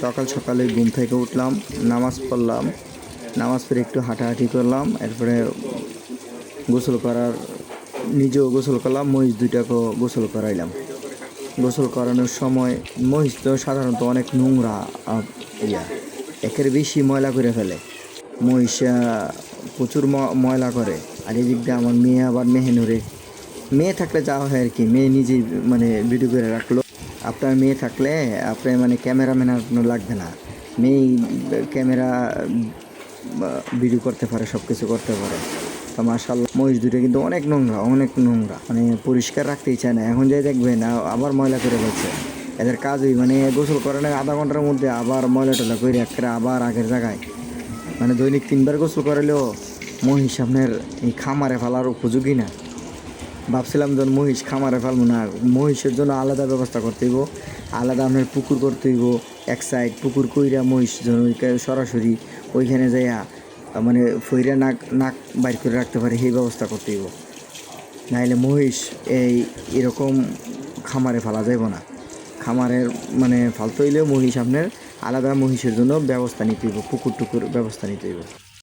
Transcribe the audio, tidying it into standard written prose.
সকাল সকালে ঘুম থেকে উঠলাম, নামাজ পড়লাম, নামাজ পড়ে একটু হাঁটাহাঁটি করলাম, এরপরে গোসল করার নিজেও গোসল করলাম, মহিষ দুইটাকেও গোসল করাইলাম। গোসল করানোর সময় মহিষ তো সাধারণত অনেক নোংরা, একের বেশি ময়লা করে ফেলে মহিষ, প্রচুর ময়লা করে। আর এদিক দিয়ে আমার মেয়ে আবার মেহেনুরে, মেয়ে থাকলে যা হয় আর কি, মেয়ে নিজেই মানে ভিডিও করে রাখলো। আপনার মেয়ে থাকলে আপনার মানে ক্যামেরাম্যান আপনার লাগবে না, মেয়েই ক্যামেরা ভিডিও করতে পারে, সব কিছু করতে পারে। তো মাশাআল্লাহ মহিষ দুটো কিন্তু অনেক নোংরা, অনেক নোংরা, মানে পরিষ্কার রাখতেই চায় না। এখন যাই দেখবেন আবার ময়লা করে ফেলছে। এদের কাজই মানে গোসল করানোর আধা ঘন্টার মধ্যে আবার ময়লা টয়লা করে একটা আবার আগের জায়গায়, মানে দৈনিক 3 বার গোসল করালেও মহিষ আপনার এই খামারে ফেলার উপযোগী না। ভাবছিলাম যখন মহিষ খামারে ফেলবো না, মহিষের জন্য আলাদা ব্যবস্থা করতে হইব, আলাদা আপনার পুকুর করতে হইব, এক সাইড পুকুর কইরা মহিষ যেন সরাসরি ওইখানে যাইয়া মানে ফইরা নাক নাক বাইর করে রাখতে পারে, সেই ব্যবস্থা করতে হইব। নাইলে মহিষ এরকম খামারে ফেলা যাইব না। খামারের মানে ফালতু হইলেও মহিষ আপনার আলাদা মহিষের জন্য ব্যবস্থা নিতে হইব, পুকুর টুকুর ব্যবস্থা নিতে হইব।